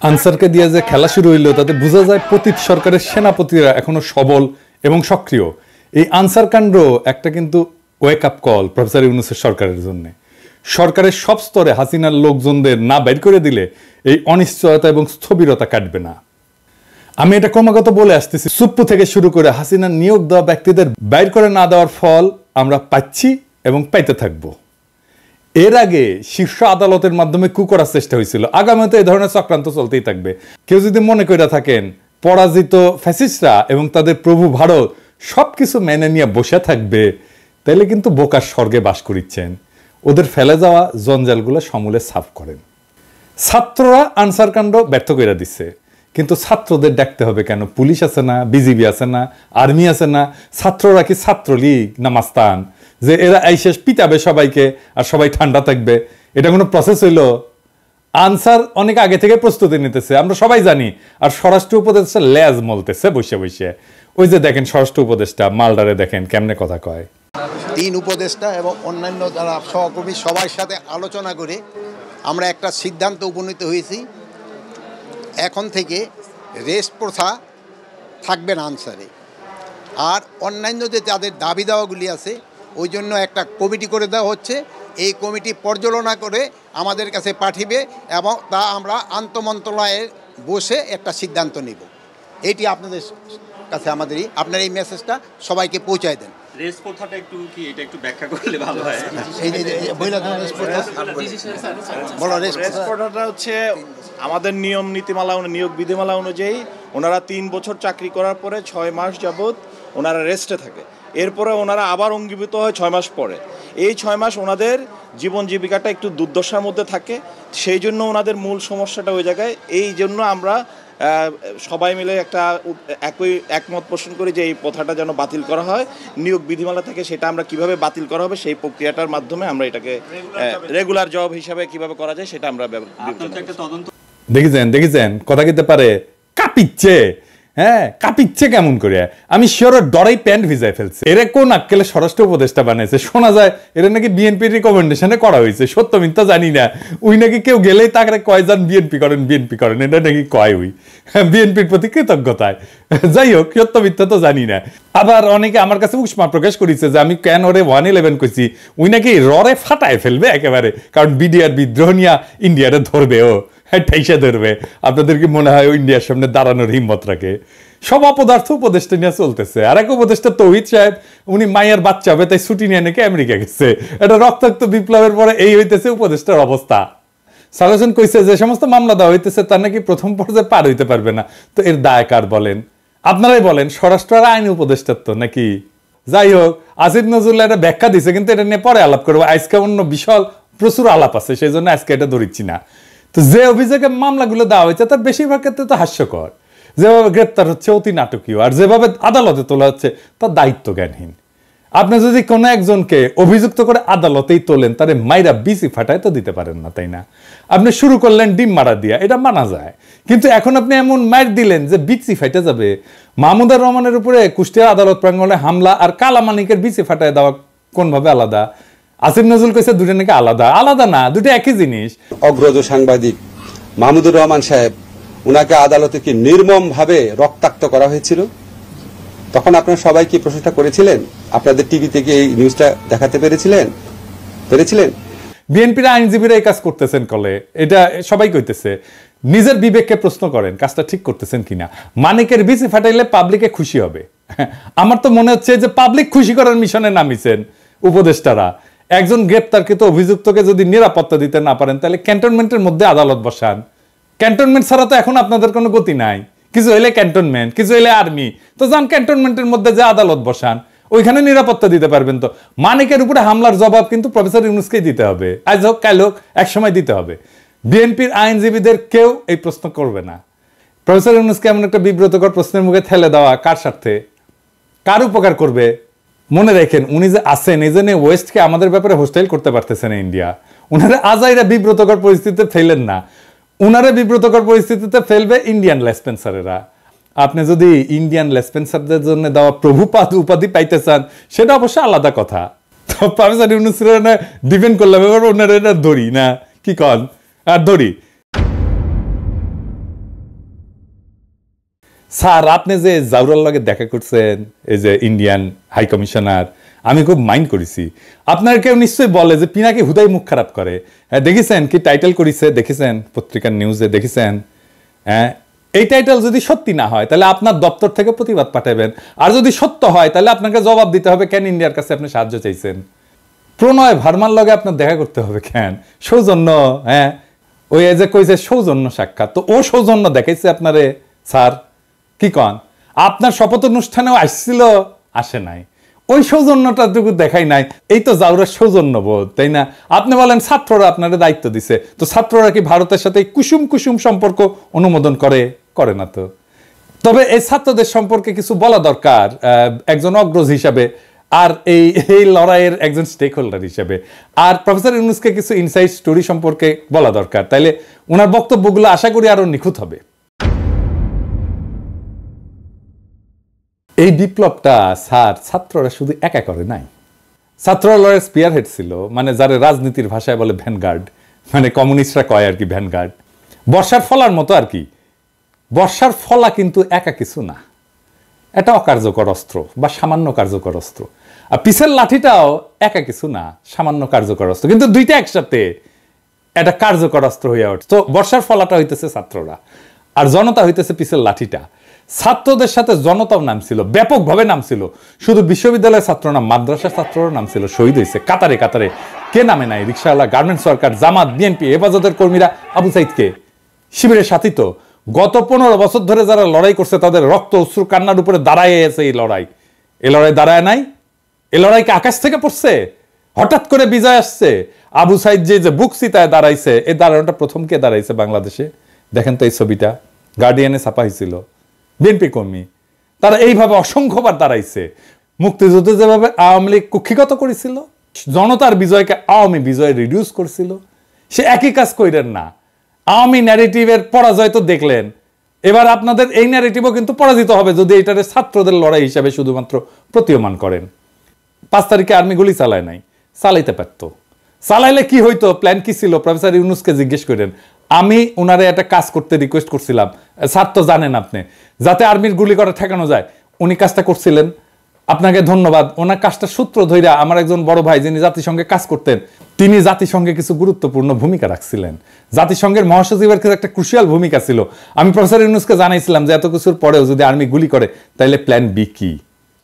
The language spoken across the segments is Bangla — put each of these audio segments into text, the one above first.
আনসারকে দিয়ে যে খেলা শুরু হইল তাতে বোঝা যায় পতিত সরকারের সেনাপতিরা এখনো সবল এবং সক্রিয়। এই আনসার কাণ্ড একটা কিন্তু ওয়েক আপ কল প্রফেসর ইউনূসের সরকারের জন্য। সরকারের সব স্তরে হাসিনার লোকজনদের না বের করে দিলে এই অনিশ্চয়তা এবং স্থবিরতা কাটবে না। আমি এটা ক্রমাগত বলে আসতেছি, সুপ্পু থেকে শুরু করে হাসিনার নিয়োগ দেওয়া ব্যক্তিদের বাইর করে না দেওয়ার ফল আমরা পাচ্ছি এবং পাইতে থাকবো। এর আগে শীর্ষ আদালতের মাধ্যমে কু করার চেষ্টা হয়েছিল, আগামীতে এই ধরনের চক্রান্ত চলতেই থাকবে। কেউ যদি মনে করে থাকেন পরাজিত ফ্যাসিস্টরা এবং তাদের প্রভু ভারত সবকিছু মেনে নিয়ে বসে থাকবে, তাইলে কিন্তু বোকার স্বর্গে বাস করিচ্ছেন। ওদের ফেলে যাওয়া জঞ্জালগুলো সমূলে সাফ করেন। ছাত্ররা আনসার কাণ্ড ব্যর্থ করে দিচ্ছে, কিন্তু ছাত্রদের ডাকতে হবে কেন? পুলিশ আছে না, বিজিবি আছে না, আর্মি আছে না? ছাত্ররা কি ছাত্রলীগ না মাস্তান যে এরা এই শেষ পিটাবে সবাইকে আর সবাই ঠান্ডা থাকবে? এটা কোনো প্রসেস হইল? আনসার অনেক আগে থেকে প্রস্তুতি নিতেছে, আমরা সবাই জানি। আর স্বরাষ্ট্র উপদেষ্টা লেজ মলতেছে বসে বসে। ওই যে দেখেন স্বরাষ্ট্র উপদেষ্টা মালদারে দেখেন কেমনে কথা কয়। 3 উপদেষ্টা এবং অন্যান্য যারা সহকর্মী সবার সাথে আলোচনা করে আমরা একটা সিদ্ধান্ত উপনীত হয়েছি, এখন থেকে রেস্ট প্রথা থাকবে না আনসারে। আর অন্যান্য যে যাদের দাবি দাওয়াগুলি আছে ওই জন্য একটা কমিটি করে দেওয়া হচ্ছে। এই কমিটি পর্যালোচনা করে আমাদের কাছে পাঠিয়ে এবং তা আমরা আন্তঃমন্ত্রণালয়ে বসে একটা সিদ্ধান্ত নিব। এইটি আপনাদের কাছে আপনার এই মেসেজটা সবাইকে পৌঁছায় দেন। রেস প্রথাটা একটু কি এটা একটু ব্যাখ্যা করলে ভালো হয়। রেস প্রথাটা হচ্ছে আমাদের নিয়ম নীতিমালা নিয়োগ বিধিমালা অনুযায়ী ওনারা 3 বছর চাকরি করার পরে 6 মাস যাবত ওনারা রেস্টে থাকে। এরপরে ওনারা আবার অঙ্গীভূত হয় 6 মাস পরে। এই 6 মাস ওনাদের জীবন জীবিকাটা একটু দুর্দশার মধ্যে থাকে, সেই জন্য ওনাদের মূল সমস্যাটা ওই জায়গায়। এই জন্য আমরা সবাই মিলে একটা একমত পোষণ করি যে এই প্রথাটা যেন বাতিল করা হয়। নিয়োগ বিধিমালা থেকে সেটা আমরা কিভাবে বাতিল করা হবে সেই প্রক্রিয়াটার মাধ্যমে আমরা এটাকে রেগুলার জব হিসাবে কিভাবে করা যায় সেটা আমরা দেখেছেন কথা কিতে পারে কাঁপিচ্ছে। হ্যাঁ, কাঁপিচ্ছে কেমন করে? আমি শিওর ডরাই প্যান্ট ভিজাই ফেলছে। এরা কোন আক্কেলে স্বরাষ্ট্র উপদেষ্টা বানাইছে? শোনা যায় এরা নাকি বিএনপির রিকমেন্ডেশনে করা হয়েছে। সত্য মিথ্যা জানি না। ওই নাকি কেউ গেলেই তাকে কয় যান বিএনপি করেন, এটা নাকি কয় ওই বিএনপির প্রতি কৃতজ্ঞতায়। যাই হোক, সত্য মিথ্যা তো জানি না। আবার অনেকে আমার কাছে উষ্মা প্রকাশ করেছে যে আমি কেন ওরে 111 কইছি। ওই নাকি ররে ফাটায় ফেলবে একেবারে, কারণ বিডিআর বিদ্রোহ নিয়ে ইন্ডিয়ারে ধরবে, ও ঠাইসা ধরবে। আপনাদের কি মনে হয় ইন্ডিয়ার সামনে দাঁড়ানোর হিম্মত রাখে? সব অপদার্থ উপদেষ্টা নিয়ে চলতেছে। আর এক উপদেষ্টা তৌহিদ সাহেব, উনি মায়ের বাচ্চা হবে তাই ছুটি নিয়ে নাকি আমেরিকা গেছে। এটা রক্তাক্ত বিপ্লবের পরে এই হইতেছে উপদেষ্টার অবস্থা। সাজেশন কইছে যে সমস্ত মামলা দেওয়া হইতেছে তার নাকি প্রথম পর্যায়ে পার হইতে পারবে না। তো এর দায় কার বলেন? আপনারাই বলেন। স্বরাষ্ট্র আর আইন উপদেষ্টার তো নাকি? যাই হোক, আসিফ নজরুল্লাহ এটা ব্যাখ্যা দিছে, কিন্তু এটা নিয়ে পরে আলাপ করবো। আজকে অন্য বিশাল প্রচুর আলাপ আছে, সেই জন্য আজকে এটা ধরিচ্ছি না। তো যে অভিযোগে মামলাগুলো দেওয়া হয়েছে তার বেশিরভাগ ক্ষেত্রে তো হাস্যকর। যেভাবে গ্রেপ্তার হচ্ছে অতি নাটকীয়, আর যেভাবে আদালতে তোলা হচ্ছে তার দায়িত্ব জ্ঞানহীন। আপনি যদি কোনো একজনকে অভিযুক্ত করে আদালতেই তোলেন, তারে মাইরা বিসি ফাটায় তো দিতে পারেন না, তাই না? আপনি শুরু করলেন ডিম মারা দিয়া, এটা মানা যায়। কিন্তু এখন আপনি এমন মাইর দিলেন যে বিসি ফাইটে যাবে। মাহমুদুর রহমানের উপরে কুষ্টিয়া আদালত প্রাঙ্গণে হামলা আর কালামানিকের বিসি ফাটায় দেওয়া কোনভাবে আলাদা? আসিফ নজরুল কইছে দুটো নাকি আলাদা না, দুটো একই জিনিস। অগ্রজ সাংবাদিক মাহমুদুর রহমান সাহেব, উনাকে আদালতে কি নির্মম ভাবে রক্তাক্ত করা হয়েছিল, তখন আপনারা সবাই কি প্রশ্নটা করেছিলেন? আপনাদের টিভিতে কি এই নিউজটা দেখাতে পেরেছিলেন? বিএনপির আইনজীবীরা এই কাজ করতেছেন কলে, এটা সবাই কইতেছে। নিজের বিবেককে প্রশ্ন করেন কাজটা ঠিক করতেছেন কিনা। মানিকের বিসি ফাটাইলে পাবলিকে খুশি হবে। আমার তো মনে হচ্ছে যে পাবলিক খুশি করার মিশনে নামিছেন উপদেষ্টারা। একজন গ্রেপ্তারকৃত অভিযুক্তকে যদি নিরাপত্তা দিতে না পারেন, তাহলে ক্যান্টনমেন্টের মধ্যে আদালত বসান। ক্যান্টনমেন্ট ছাড়া তো এখন আপনাদের কোনো গতি নাই। কিছু হইলে ক্যান্টনমেন্ট, কিছু হইলে আর্মি, তো যান ক্যান্টনমেন্টের মধ্যে যে আদালত বসান, ওইখানে নিরাপত্তা দিতে পারবেন। তো মানিকের উপরে হামলার জবাব কিন্তু প্রফেসর ইউনূসকেই দিতে হবে। আজ হোক কাল হোক, একসময় দিতে হবে। বিএনপির আইনজীবীদের কেউ এই প্রশ্ন করবে না। প্রফেসর ইউনূসকে এমন একটা বিব্রতকর প্রশ্নের মুখে ঠেলে দেওয়া কার স্বার্থে, কার উপকার করবে? মনে রাখেন, উনি যে আছেন এই জন্য ওয়েস্টকে আমাদের ব্যাপারে হোস্টাইল করতে পারতেছে না ইন্ডিয়া। উনারা আজাইরা বিব্রতকর পরিস্থিতিতে ফেলেন না, উনারা বিব্রতকর পরিস্থিতিতে ফেলবে ইন্ডিয়ান লেসপেন্সারেরা। আপনি যদি ইন্ডিয়ান লেসপেন্সারদের জন্য দেওয়া প্রভুপাদ উপাধি পাইতে চান, সেটা অবশ্য আলাদা কথা। তো প্রফেসর ইউনূসের ডিপেন্ড করলাম, এবার ওনারা এটা ধরি না, কি কন আর ধরি। স্যার আপনি যে জাউরার লগে দেখা করছেন, এই যে ইন্ডিয়ান হাই কমিশনার, আমি খুব মাইন্ড করেছি। আপনার কেউ নিশ্চয়ই বলে যে পিনাকি হুদাই মুখ খারাপ করে। হ্যাঁ দেখেছেন কি টাইটেল করেছে, দেখেছেন পত্রিকার নিউজে দেখেছেন? হ্যাঁ এই টাইটেল যদি সত্যি না হয় তাহলে আপনার দপ্তর থেকে প্রতিবাদ পাঠাবেন, আর যদি সত্য হয় তাহলে আপনাকে জবাব দিতে হবে কেন ইন্ডিয়ার কাছে আপনি সাহায্য চাইছেন। প্রণয় ভার্মার লগে আপনার দেখা করতে হবে কেন? সৌজন্য, হ্যাঁ ওই যে কইছে সৌজন্য সাক্ষাৎ, তো ও সৌজন্য দেখাইছে আপনারে স্যার? কি কন? আপনার শপথ অনুষ্ঠানেও আসছিল, আসে নাই, ওই সৌজন্যটাটুকু দেখাই নাই। এই তো জাউরার সৌজন্য বোধ, তাই না? আপনি বলেন ছাত্ররা আপনার দায়িত্ব দিছে, তো ছাত্ররা কি ভারতের সাথে কুসুম কুসুম সম্পর্ক অনুমোদন করে? করে না তো। তবে এই ছাত্রদের সম্পর্কে কিছু বলা দরকার একজন অগ্রজ হিসাবে, আর এই লড়াইয়ের একজন স্টেক হোল্ডার হিসেবে। আর প্রফেসর ইউনূসকে কিছু ইনসাইড স্টোরি সম্পর্কে বলা দরকার, তাইলে ওনার বক্তব্যগুলো আশা করি আরো নিখুঁত হবে। এই বিপ্লবটা স্যার ছাত্ররা শুধু একা করে নাই, ছাত্ররা লড়াইয়ের স্পিয়ার হেড ছিল, মানে যারা রাজনীতির ভাষায় বলে ভ্যানগার্ড, মানে কমিউনিস্টরা কয় আর কি ভ্যানগার্ড, বর্ষার ফলার মতো আর কি। বর্ষার ফলা কিন্তু একা কিছু না, এটা অকার্যকর অস্ত্র বা সামান্য কার্যকর অস্ত্র। আর পিসের লাঠিটাও একা কিছু না, সামান্য কার্যকর অস্ত্র, কিন্তু দুইটা একসাথে এটা কার্যকর অস্ত্র হইয়া ওঠে। তো বর্ষার ফলাটা হইতেছে ছাত্ররা, আর জনতা হইতেছে পিসের লাঠিটা। ছাত্রদের সাথে জনতাও নামছিল, ব্যাপকভাবে নামছিল। শুধু বিশ্ববিদ্যালয়ের ছাত্র না, মাদ্রাসার ছাত্ররা নামছিল, শহীদ হয়েছে কাতারে কাতারে। কে নামে নাই? রিকশাওয়ালা, গার্মেন্টস ওয়ার্কার, জামাত, বিএনপি, হেফাজতের কর্মীরা, আবু সাইদকে শিবিরের সাথী। তো গত 15 বছর ধরে যারা লড়াই করছে তাদের রক্ত অশ্রু কান্নার উপরে দাঁড়ায় আছে এই লড়াই। এই লড়াই দাঁড়ায় নাই, এই লড়াইকে আকাশ থেকে পড়ছে, হঠাৎ করে বিজয় আসছে। আবু সাইদ যে বুক চিতায় দাঁড়াইছে, এই দাঁড়ানোটা প্রথম কে দাঁড়াইছে বাংলাদেশে? দেখেন তো এই ছবিটা, গার্ডিয়ানে ছাপা হয়েছিল, বিএনপি কর্মী। তারা এইভাবে অসংখ্যবার দাঁড়াইছে। মুক্তিযুদ্ধে যেভাবে আওয়ামী লীগ কুক্ষিগত করেছিল, জনতার বিজয়কে আওয়ামী বিজয় রিডিউস করছিল, সে একই কাজ কইরেন না। আওয়ামী ন্যারেটিভের পরাজয় তো দেখলেন, এবার আপনাদের এই ন্যারেটিভও কিন্তু পরাজিত হবে যদি এটারে ছাত্রদের লড়াই হিসাবে শুধুমাত্র প্রতীয়মান করেন। 5 তারিখে আর্মি গুলি চালায় নাই, চালাইতে পারত। চালাইলে কি হইতো? প্ল্যান কি ছিল? প্রফেসর ইউনূসকে জিজ্ঞেস করেন। আমি ওনারে একটা কাজ করতে রিকোয়েস্ট করছিলাম, স্যার তো জানেন আপনি, যাতে আর্মির গুলি করা ঠেকানো যায়। উনি কাজটা করছিলেন, আপনাকে ধন্যবাদ। ওনার কাজটা সূত্র ধইরা আমার একজন বড় ভাই যিনি জাতিসংঘে কাজ করতেন, তিনি জাতিসংঘে কিছু গুরুত্বপূর্ণ ভূমিকা রাখছিলেন। জাতিসংঘের মহাসচিবের কাছে একটা ক্রুশিয়াল ভূমিকা ছিল। আমি প্রফেসর ইউনূসকে জানাইছিলাম যে এত কিছুর পরেও যদি আর্মি গুলি করে তাহলে প্ল্যান বি কি?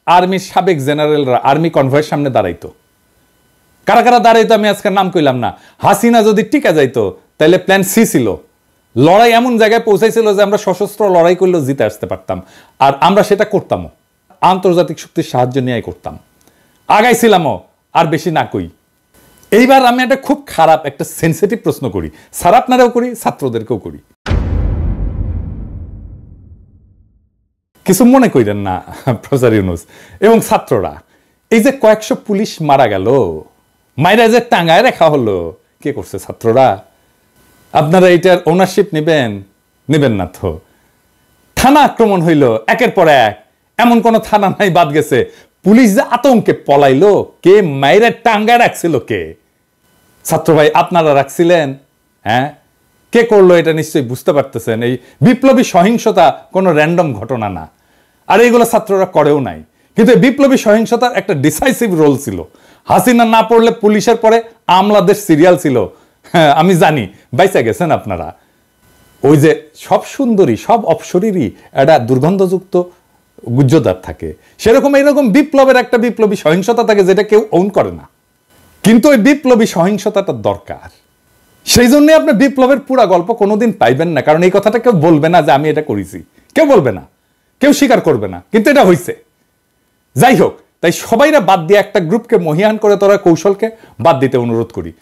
আর্মির সাবেক জেনারেলরা আর্মি কনভয়ের সামনে দাঁড়াইতো। কারা কারা দাঁড়াইতো আমি আজকে নাম কইলাম না। হাসিনা যদি টিকা যাইতো তাহলে প্ল্যান সি ছিল। লড়াই এমন জায়গায় পৌঁছাইছিল যে আমরা সশস্ত্র লড়াই করলেও জিতে আসতে পারতাম, আর আমরা সেটা করতামও, আন্তর্জাতিক শক্তির সাহায্য নিয়ে করতাম, আগাইছিলামও। আর বেশি না কই। এইবার আমি একটা খুব খারাপ একটা সেন্সিটিভ প্রশ্ন করি, স্যার আপনারাও করি, ছাত্রদেরকেও করি, কিছু মনে কইরেন না প্রফেসর ইউনূস এবং ছাত্ররা। এই যে কয়েকশো পুলিশ মারা গেল, মাইরা যে টাঙ্গায় রাখা হলো, কে করছে? ছাত্ররা। আপনারা এটার ওনারশিপ নেবেন? নেবেন না তো। থানা আক্রমণ হইল একের পর এক, এমন কোন থানা নাই বাদ গেছে। পুলিশ যে আতঙ্কে পলাইলো, কে মাইরা টাঙ্গায় রাখছিল? কে? ছাত্র ভাই আপনারা রাখছিলেন? হ্যাঁ, কে করলো এটা নিশ্চয়ই বুঝতে পারতেছেন। এই বিপ্লবী সহিংসতা কোনো র্যান্ডম ঘটনা না, আর এইগুলো ছাত্ররা করেও নাই। কিন্তু বিপ্লবী সহিংসতার একটা ডিসাইসিভ রোল ছিল। হাসিনা না পড়লে পুলিশের পরে আমলাদের সিরিয়াল ছিল। হ্যাঁ আমি জানি, বাইসা গেছেন আপনারা। ওই যে সব সুন্দরী সব অপসরীরই একটা দুর্গন্ধযুক্ত গুজ্জদার থাকে, সেরকম এইরকম বিপ্লবের একটা বিপ্লবী সহিংসতা থাকে যেটা কেউ ওন করে না, কিন্তু ওই বিপ্লবী সহিংসতাটা দরকার। সেই জন্য আপনি বিপ্লবের পুরা গল্প কোনোদিন পাইবেন না, কারণ এই কথাটা কেউ বলবে না যে আমি এটা করেছি, কেউ বলবে না, কেউ স্বীকার করবে না, কিন্তু এটা হয়েছে। যাই হোক, তাই সবাইরা বাদ দিয়ে একটা গ্রুপকে মহিয়ান করে তোরা কৌশলকে বাদ দিতে অনুরোধ করি।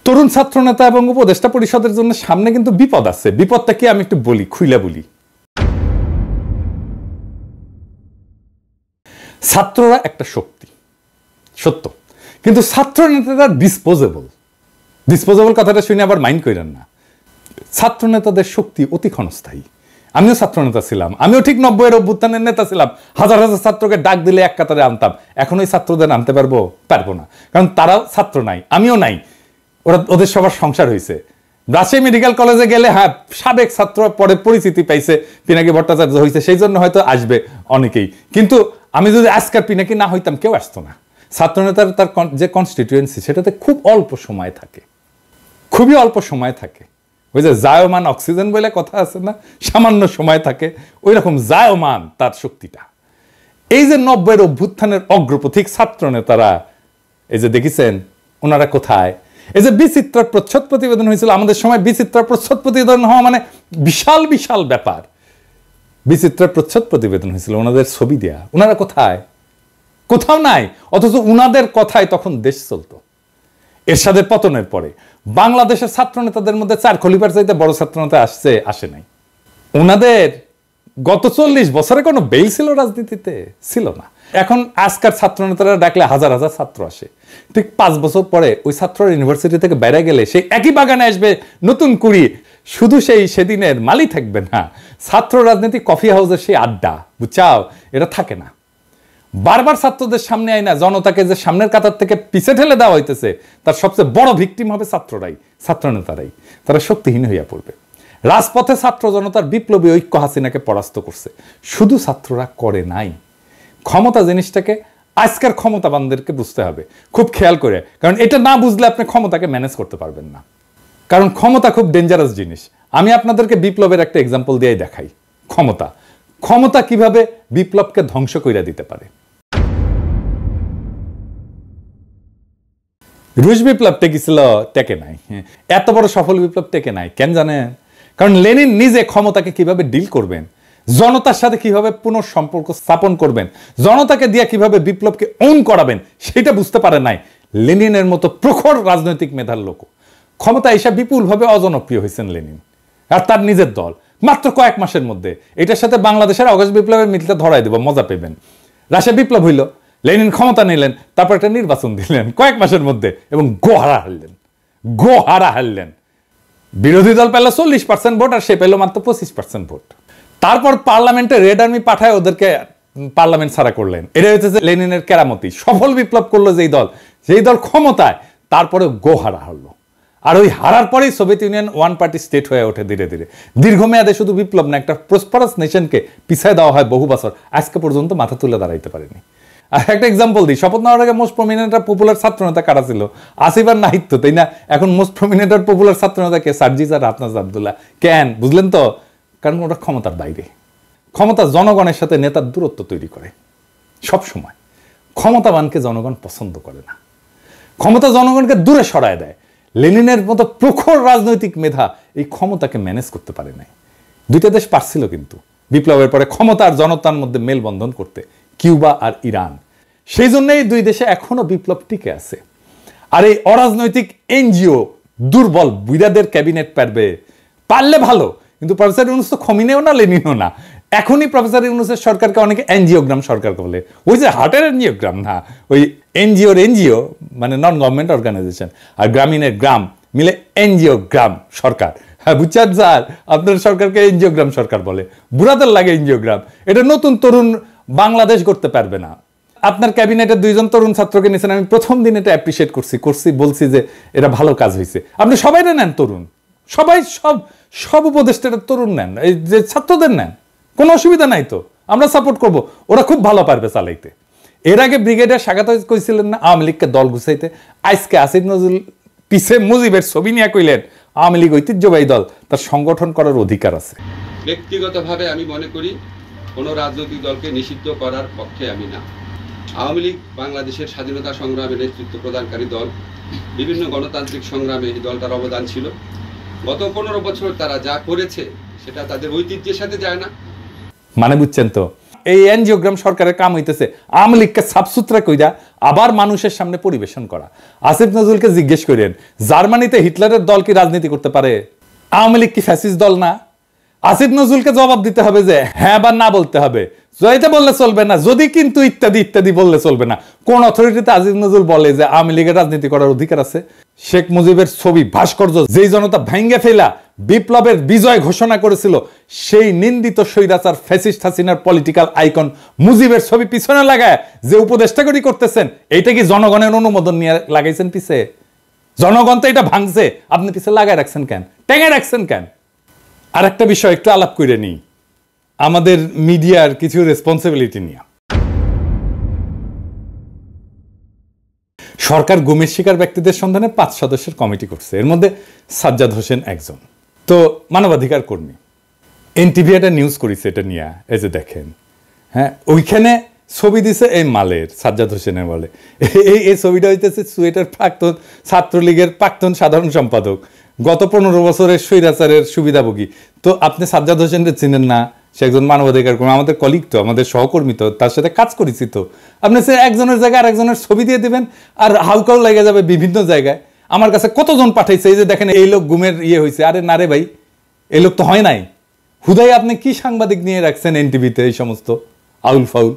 তরুণ ছাত্র নেতা এবং উপদেষ্টা পরিষদের জন্য সামনে কিন্তু বিপদ আছে। বিপদটা কি আমি একটু বলি, খুইলা বলি। ছাত্ররা একটা শক্তি, সত্য, কিন্তু ছাত্র নেতারা ডিসপোজেবল। ডিসপোজেবল কথাটা শুনে আবার মাইন্ড করেন না। ছাত্র নেতাদের শক্তি অতি ক্ষণস্থায়ী। আমিও ছাত্র নেতা ছিলাম, আমিও ঠিক 90-এর অভ্যুত্থানের নেতা ছিলাম। হাজার হাজার ছাত্রকে ডাক দিলে এক কাতারে আনতাম। এখন ওই ছাত্রদের আনতে পারবো? পারবো না, কারণ তারাও ছাত্র নাই, আমিও নাই। ওদের সবার সংসার হয়েছে, রাজশাহী মেডিকেল কলেজে গেলে হ্যাঁ সাবেক ছাত্র পরে পরিচিতি পাইছে, পিনাকি ভট্টাচার্য হয়েছে, সেই জন্য হয়তো আসবে অনেকেই। কিন্তু আমি যদি আজকাল পিনাকি না হইতাম কেউ আসতো না। ছাত্রনেতার তার যে কনস্টিটিউয়েন্সি সেটাতে খুব অল্প সময় থাকে, খুবই অল্প সময় থাকে। ওই যে জায়মান অক্সিজেন বলে কথা আছে না, সামান্য সময় থাকে, ওই রকম জায়মান তার শক্তিটা। এই যে 90-এর অভ্যুত্থানের অগ্রপথিক ছাত্র নেতারা, এই যে দেখেছেন ওনারা কোথায়, এই যে বিচিত্রার প্রচ্ছদ প্রতিবেদন হয়েছিল আমাদের সময়, বিচিত্রার প্রচ্ছদ প্রতিবেদন হওয়া মানে বিশাল বিশাল ব্যাপার। বিচিত্রার প্রচ্ছদ প্রতিবেদন হয়েছিল, ওনাদের ছবি দেয়া, ওনারা কোথায়? কোথাও নাই। অথচ উনাদের কথায় তখন দেশ চলতো। এরশাদের পতনের পরে বাংলাদেশের ছাত্র নেতাদের মধ্যে 4 খলিফার চাইতে বড় ছাত্র নেতা আসে নাই। ওনাদের গত 40 বছরে কোনো বেল ছিল রাজনীতিতে? ছিল না। এখন আজকার ছাত্র নেতারা ডাকলে হাজার হাজার ছাত্র আসে, ঠিক 5 বছর পরে ওই ছাত্র ইউনিভার্সিটি থেকে বাইরে গেলে সেই একই বাগানে আসবে নতুন কুড়ি। শুধু সেই সেদিনের মালি থাকবে না, ছাত্র রাজনীতি কফি হাউসের সেই আড্ডা, বুঝছাও, এটা থাকে না। বারবার ছাত্রদের সামনে আইনা জনতাকে যে সামনের কাতার থেকে পিছে ঠেলে দেওয়া হইতেছে, তার সবচেয়ে বড় ভিকটিম হবে ছাত্ররাই, ছাত্র নেতারাই। তারা শক্তিহীন হইয়া পড়বে। রাজপথে ছাত্র জনতার বিপ্লবী ঐক্য হাসিনাকে পরাস্ত করছে, শুধু ছাত্ররা করে নাই। ক্ষমতা জিনিসটাকে আজকের ক্ষমতাবানদেরকে বুঝতে হবে খুব খেয়াল করে, কারণ এটা না বুঝলে আপনি ক্ষমতাকে ম্যানেজ করতে পারবেন না। কারণ ক্ষমতা খুব ডেঞ্জারাস জিনিস। আমি আপনাদেরকে বিপ্লবের একটা এক্সাম্পল দিয়ে দেখাই। ক্ষমতা কিভাবে বিপ্লবকে ধ্বংস করে দিতে পারে। রুশ বিপ্লব টেকেছিল, টেকে নাই। এত বড় সফল বিপ্লব টেকে নাই কেন জানেন? কারণ লেনিন নিজে ক্ষমতাকে কিভাবে ডিল করবেন, জনতার সাথে কিভাবে পুনঃসম্পর্ক স্থাপন করবেন, জনতাকে দিয়ে কিভাবে বিপ্লবকে ওন করাবেন, সেটা বুঝতে পারে নাই লেনিনের মতো প্রখর রাজনৈতিক মেধার লোক। ক্ষমতা এসে বিপুলভাবে অজনপ্রিয় হয়েছেন লেনিন আর তার নিজের দল মাত্র কয়েক মাসের মধ্যে। এটার সাথে বাংলাদেশের আগস্ট বিপ্লবের মিলটা ধরাই দেব, মজা পেবেন। রাশিয়া বিপ্লব হইল, লেনিন ক্ষমতা নিলেন, তারপর একটা নির্বাচন দিলেন কয়েক মাসের মধ্যে এবং গোহারা হারলেন। বিরোধী দল পেল 40% ভোট আর সে পেল মাত্র 25% ভোট। তারপর পার্লামেন্টে রেড আর্মি পাঠায় ওদেরকে পার্লামেন্ট ছাড়া করলেন। এটা হচ্ছে লেনিনের কেরামতি। সফল বিপ্লব করলো যেই দল ক্ষমতায়, তারপরে গোহারা হারলো। আর ওই হারার পরেই Soviet union one party state হয়ে ওঠে ধীরে ধীরে। দীর্ঘমেয়াদে শুধু বিপ্লব না, একটা প্রসপারাস নেশনকে পিছিয়ে দেওয়া হয় বহু বছর, আজকে পর্যন্ত মাথা তুলে দাঁড়াইতে পারেনি। আর একটা এক্সাম্পল দিই, শপথ নেওয়ার আগে মোস্ট প্রমিনেন্ট আর পপুলার ছাত্র নেতা কারা ছিল? আসিফ আর নাহিদ, তাই না? এখন মোস্ট প্রমিনেন্ট আর পপুলার ছাত্র নেতা কে? সার্জিস আর হাফনাজ আব্দুল্লাহ। কেন বুঝলেন তো? কারণ ওটা ক্ষমতার বাইরে। ক্ষমতা জনগণের সাথে নেতার দূরত্ব তৈরি করে সব সময়। ক্ষমতাবানকে জনগণ পছন্দ করে না, ক্ষমতা জনগণকে দূরে সরায় দেয়। লেনিনের মতো প্রখর রাজনৈতিক মেধা এই ক্ষমতাকে ম্যানেজ করতে পারে নাই। দুইটা দেশ পারছিল কিন্তু বিপ্লবের পরে ক্ষমতা আর জনতার মধ্যে মেলবন্ধন করতে, কিউবা আর ইরান। সেই জন্য এই দুই দেশে এখনো বিপ্লব টিকে আছে। আর এই অরাজনৈতিক এনজিও দুর্বল বুইরাদের ক্যাবিনেট পারলে ভালো, কিন্তু প্রফেসর ইউনূস তো খমিনেও না লেনিনও না। এখনই প্রফেসর ইউনূসের সরকারকে অনেকে এনজিওগ্রাম সরকার বলে। ওই যে হার্টের এনজিওগ্রাম না, ওই এনজিও মানে নন গভর্নমেন্ট অর্গানাইজেশন, আর গ্রামীণের গ্রাম মিলে এনজিওগ্রাম সরকার। হ্যাঁ বুঝছেন স্যার, আপনার সরকারকে এনজিওগ্রাম সরকার বলে। বুড়াদের লাগে এনজিওগ্রাম। এটা নতুন তরুণ বাংলাদেশ করতে পারবে না। আপনার ক্যাবিনেটে 2 জন তরুণ ছাত্রকে নিয়েছেন, আমি প্রথম দিন এটা অ্যাপ্রিসিয়েট করছি, বলছি যে এটা ভালো কাজ হয়েছে। আপনি সবাই নেন তরুণ, সবাই সব উপদেষ্টারা তরুণ নেন, এই যে ছাত্রদের নেন, কোনো অসুবিধা নাই তো, আমরা সাপোর্ট করব, ওরা খুব ভালো পারবে চালাইতে। এর আগে ব্রিগেডিয়ার স্বাগত কইছিলেন না আওয়ামী লীগকে দল গুছাইতে, আজকে আসিফ নজরুল পিছে মুজিবের ছবি নিয়ে কইলেন আওয়ামী লীগ ঐতিহ্যবাহী দল, তার সংগঠন করার অধিকার আছে। ব্যক্তিগতভাবে আমি মনে করি কোনো রাজনৈতিক দলকে নিষিদ্ধ করার পক্ষে আমি না। আওয়ামী লীগ বাংলাদেশের স্বাধীনতা সংগ্রামে নেতৃত্ব প্রদানকারী দল, বিভিন্ন গণতান্ত্রিক সংগ্রামে এই দলটার অবদান ছিল। গত 15 বছর তারা যা করেছে সেটা তাদের ঐতিহ্যের সাথে যায় না। মানে বুঝছেন তো, এই এনজিওগ্রাম সরকারের কাম হইতেছে আওয়ামী লীগকে সাফসুতরা কইরা আবার মানুষের সামনে পরিবেশন করা। আসিফ নজরুলকে জিজ্ঞেস করেন, জার্মানিতে হিটলারের দল কি রাজনীতি করতে পারে? আওয়ামী লীগ কি ফ্যাসিস্ট দল না? আসিফ নজরুলকে জবাব দিতে হবে যে হ্যাঁ বা না বলতে হবে। জয়তে বললে চলবে না, যদি কিন্তু ইত্যাদি ইত্যাদি বললে চলবে না। কোন অথরিটিতে আসিফ নজরুল বলে যে আওয়ামী লীগের রাজনীতি করার অধিকার আছে? শেখ মুজিবের ছবি ভাস্কর্য যেই জনতা ভেঙ্গে ফেলা বিপ্লবের বিজয় ঘোষণা করেছিল, সেই নিন্দিত স্বৈরাচার ফ্যাসিস্ট হাসিনার পলিটিক্যাল আইকন মুজিবের ছবি পিছনে লাগায় যে উপদেষ্টাগিরি করতেছেন, এইটা কি জনগণের অনুমোদন নিয়ে লাগাইছেন পিছে? জনগণ তো এটা ভাঙছে, আপনি পিছিয়ে লাগায় রাখছেন কেন, টেঙে রাখছেন কেন? আর একটা বিষয় একটু আলাপ করে নিই আমাদের মিডিয়ার কিছু রেসপন্সিবিলিটি নিয়ে। সরকার গুমের শিকার ব্যক্তিদের সন্ধানে 5 সদস্যের কমিটি করছে, এর মধ্যে সাজ্জাদ হোসেন একজন। তো মানবাধিকার কর্মী এনটিভি একটা নিউজ করেছে এটা নিয়ে, এই যে দেখেন, হ্যাঁ, ওইখানে ছবি দিছে এই মালের, সাজ্জাদ হোসেনের বলে এই ছবিটা হইতেছে সুয়েটের প্রাক্তন ছাত্রলীগের প্রাক্তন সাধারণ সম্পাদক, গত 15 বছরের স্বৈরাচারের সুবিধাভোগী। তো আপনি সাজ্জাদ হোসেনকে চিনেন না? সে একজন মানবাধিকার কর্মী, আমাদের কলিগ তো, আমাদের সহকর্মী তো, তার সাথে কাজ করেছি তো। আপনি সে একজনের জায়গায় আরেকজনের ছবি দিয়ে দিবেন আর হাউকাও লেগে যাবে বিভিন্ন জায়গায়। আমার কাছে কতজন পাঠাইছে, এই যে দেখেন এই লোক গুমের হয়েছে। আরে না রে ভাই, এই লোক তো হয় নাই। হুদাই আপনি কি সাংবাদিক নিয়ে রাখছেন এনটিভিতে এই সমস্ত আউল ফাউল?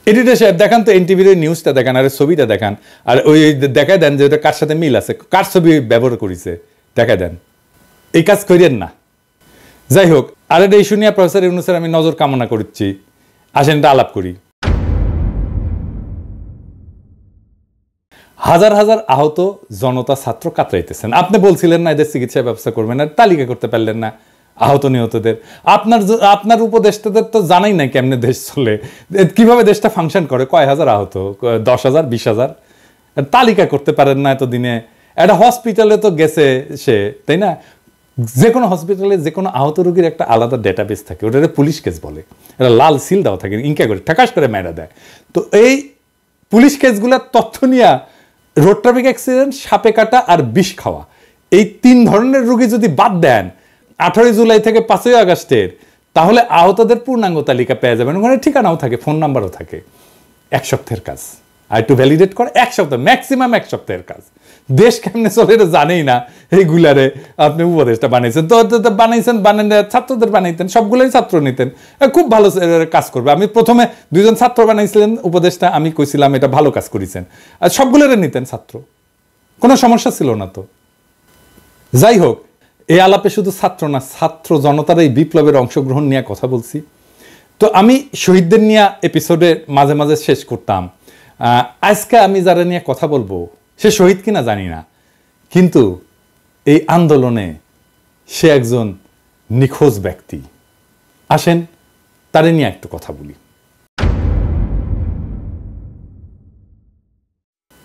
এডিটর সাহেব দেখান তো এনটিভির নিউজটা দেখান, আর ছবিটা দেখান, আর ওই দেখায় দেন যে ওটা কার সাথে মিল আছে, কার ছবি ব্যবহার করেছে দেখায় দেন। এই কাজ করিয়েন না। যাই হোক, আর এটা ইস্যু নিয়ে প্রফেসর ইউনূসের আমি নজর কামনা করছি। আসেন এটা আলাপ করি। হাজার হাজার আহত জনতা ছাত্র কাতরাইতেছেন। আপনি বলছিলেন না এদের চিকিৎসা ব্যবস্থা করবেন না, তালিকা করতে পারলেন না আহত নিহতদের। আপনার উপদেষ্টাদের তো জানাই নাই কেমনে দেশ চলে, কিভাবে দেশটা ফাংশন করে, কয় হাজার আহত, 10,000 20,000, তালিকা করতে পারেন না এতদিনে। একটা হসপিটালে তো গেছে সে, তাই না? যে কোনো হসপিটালে যে কোনো আহত রোগীর একটা আলাদা ডেটাবেস থাকে, ওটা পুলিশ কেস বলে, এটা লাল সিল দেওয়া থাকে, ইনকা করে ঠাকাস করে মেরা দেয়। তো এই পুলিশ কেসগুলোর তথ্য নিয়ে রোড ট্রাফিক অ্যাক্সিডেন্ট, সাপে কাটা আর বিষ খাওয়া, এই 3 ধরনের রোগী যদি বাদ দেন 18 জুলাই থেকে 5 আগস্টের, তাহলে আহতদের পূর্ণাঙ্গ তালিকা পেয়ে যাবেন। ওখানে ঠিকানাও থাকে, ফোন নাম্বারও থাকে। 1 সপ্তাহের কাজ, আর একটু ভ্যালিডেট করে 1 সপ্তাহ, ম্যাক্সিমাম 1 সপ্তাহের কাজ। দেশ কেমনে চলে এটা জানেই না, এইগুলারে আপনি উপদেশটা বানাইছেন। তো বানাইছেন, বানান ছাত্রদের বানাইতেন, সবগুলোই ছাত্র নিতেন, খুব ভালো কাজ করবে। আমি প্রথমে 2 জন ছাত্র বানাইছিলেন উপদেশটা, আমি কইছিলাম এটা ভালো কাজ করেছেন, আর সবগুলোরে নিতেন ছাত্র, কোনো সমস্যা ছিল না। তো যাই হোক, এই আলাপে শুধু ছাত্র না, ছাত্র জনতার এই বিপ্লবের অংশগ্রহণ নিয়ে কথা বলছি। তো আমি শহীদদের নিয়ে এপিসোডে মাঝে মাঝে শেষ করতাম। আজকে আমি যারা নিয়ে কথা বলবো সে শহীদ কিনা জানি না, কিন্তু এই আন্দোলনে সে একজন নিখোঁজ ব্যক্তি। আসেন তারে নিয়ে একটু কথা বলি।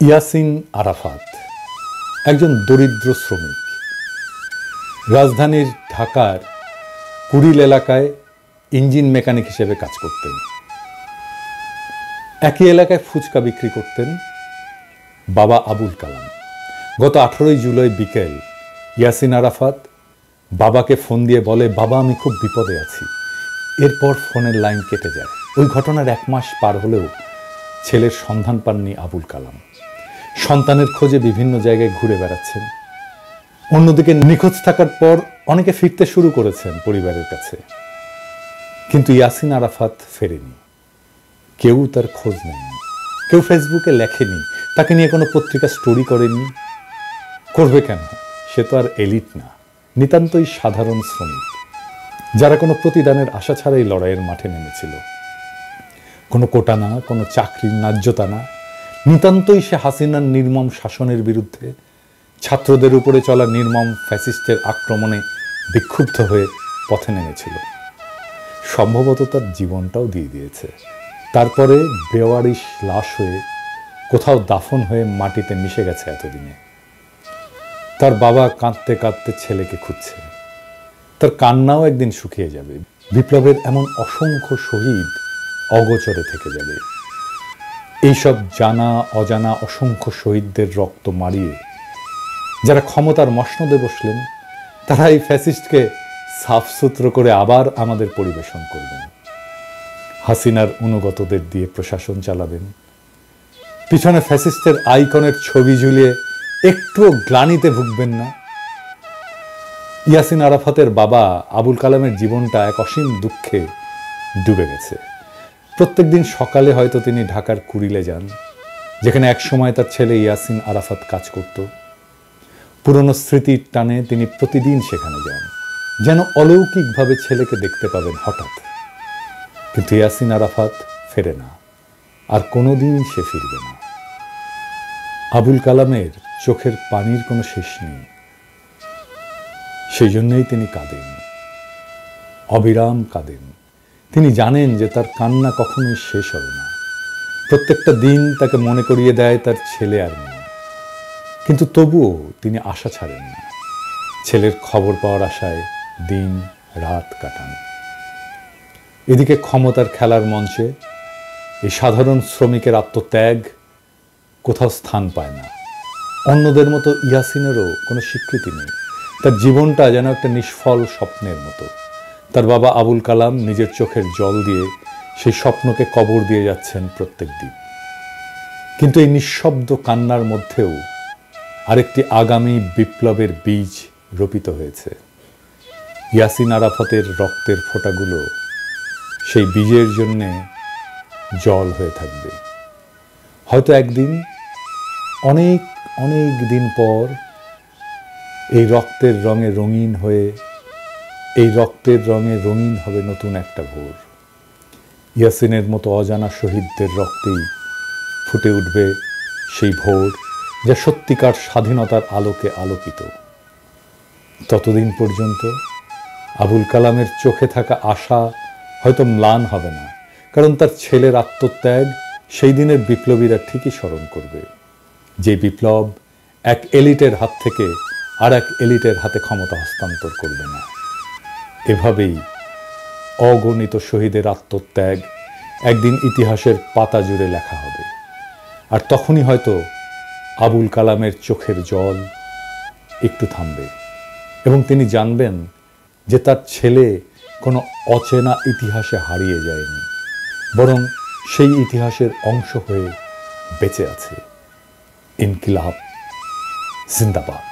ইয়াসিন আরাফাত একজন দরিদ্র শ্রমিক, রাজধানীর ঢাকার কুড়িল এলাকায় ইঞ্জিন মেকানিক হিসেবে কাজ করতেন। একই এলাকায় ফুচকা বিক্রি করতেন বাবা আবুল কালাম। গত 18 জুলাই বিকেল ইয়াসিন আরাফাত বাবাকে ফোন দিয়ে বলে, বাবা আমি খুব বিপদে আছি। এরপর ফোনের লাইন কেটে যায়। ওই ঘটনার 1 মাস পার হলেও ছেলের সন্ধান পাননি আবুল কালাম। সন্তানের খোঁজে বিভিন্ন জায়গায় ঘুরে বেড়াচ্ছেন। অন্যদিকে নিখোঁজ থাকার পর অনেকে ফিরতে শুরু করেছেন পরিবারের কাছে, কিন্তু ইয়াসিন আরাফাত ফেরেনি। কেউ তার খোঁজ নেয়নি, কেউ ফেসবুকে লেখেনি, তাকে নিয়ে কোনো পত্রিকা স্টোরি করেনি। করবে কেন? সে তো আর এলিট না, নিতান্তই সাধারণ শ্রমিক, যারা কোনো প্রতিদানের আশা ছাড়াই লড়াইয়ের মাঠে নেমেছিল। কোনো কোটা না, কোনো চাকরির ন্যায্যতা না, নিতান্তই সে হাসিনার নির্মম শাসনের বিরুদ্ধে, ছাত্রদের উপরে চলা নির্মম ফ্যাসিস্টের আক্রমণে বিক্ষুব্ধ হয়ে পথে নেমেছিল। সম্ভবত তার জীবনটাও দিয়ে দিয়েছে। তারপরে বেওয়ারিশ লাশ হয়ে কোথাও দাফন হয়ে মাটিতে মিশে গেছে এতদিনে। তার বাবা কাঁদতে কাঁদতে ছেলেকে খুঁজছে। তার কান্নাও একদিন শুকিয়ে যাবে। বিপ্লবের এমন অসংখ্য শহীদ অগোচরে থেকে যাবে। এইসব জানা অজানা অসংখ্য শহীদদের রক্ত মারিয়ে যারা ক্ষমতার মসনদে বসলেন, তারা এই ফ্যাসিস্টকে সাফসুতরো করে আবার আমাদের পরিবেশন করবেন। হাসিনার অনুগতদের দিয়ে প্রশাসন চালাবেন। পিছনে ফ্যাসিস্টের আইকনের ছবি ঝুলিয়ে একটুও গ্লানিতে ভুগবেন না। ইয়াসিন আরাফাতের বাবা আবুল কালামের জীবনটা এক অসীম দুঃখে ডুবে গেছে। প্রত্যেকদিন সকালে হয়তো তিনি ঢাকার কুড়িলে যান, যেখানে একসময় তার ছেলে ইয়াসিন আরাফাত কাজ করত। পুরনো স্মৃতির টানে তিনি প্রতিদিন সেখানে যান, যেন অলৌকিকভাবে ছেলেকে দেখতে পাবেন হঠাৎ। কিন্তু ইয়াসিন আরাফাত ফেরে না, আর কোনোদিন সে ফিরবে না। আবুল কালামের চোখের পানির কোনো শেষ নেই। সেই জন্যই তিনি কাঁদেন, অবিরাম কাঁদেন। তিনি জানেন যে তার কান্না কখনোই শেষ হবে না। প্রত্যেকটা দিন তাকে মনে করিয়ে দেয় তার ছেলে আর নেই, কিন্তু তবুও তিনি আশা ছাড়েন না। ছেলের খবর পাওয়ার আশায় দিন রাত কাটান। এদিকে ক্ষমতার খেলার মঞ্চে এই সাধারণ শ্রমিকের আত্মত্যাগ কোথাও স্থান পায় না। অন্যদের মতো ইয়াসিনেরও কোনো স্বীকৃতি নেই। তার জীবনটা যেন একটা নিষ্ফল স্বপ্নের মতো। তার বাবা আবুল কালাম নিজের চোখের জল দিয়ে সেই স্বপ্নকে কবর দিয়ে যাচ্ছেন প্রত্যেক দিন। কিন্তু এই নিঃশব্দ কান্নার মধ্যেও আরেকটি আগামী বিপ্লবের বীজ রোপিত হয়েছে। ইয়াসিন আরাফাতের রক্তের ফোঁটাগুলো সেই বীজের জন্যে জল হয়ে থাকবে। হয়তো একদিন, অনেক অনেক দিন পর, এই রক্তের রঙে রঙিন হয়ে, এই রক্তের রঙে রঙিন হবে নতুন একটা ভোর। ইয়াসিনের মতো অজানা শহীদদের রক্তেই ফুটে উঠবে সেই ভোর, যা সত্যিকার স্বাধীনতার আলোকে আলোকিত। ততদিন পর্যন্ত আবুল কালামের চোখে থাকা আশা হয়তো ম্লান হবে না, কারণ তার ছেলের আত্মত্যাগ সেই দিনের বিপ্লবীরা ঠিকই স্মরণ করবে, যে বিপ্লব এক এলিটের হাত থেকে আর এক এলিটের হাতে ক্ষমতা হস্তান্তর করবে না। এভাবেই অগণিত শহীদের আত্মত্যাগ একদিন ইতিহাসের পাতা জুড়ে লেখা হবে। আর তখনই হয়তো আবুল কালামের চোখের জল একটু থামবে এবং তিনি জানবেন যে তার ছেলে কোনো অচেনা ইতিহাসে হারিয়ে যায়নি, বরং সেই ইতিহাসের অংশ হয়ে বেঁচে আছে। ইনকিলাব জিন্দাবাদ।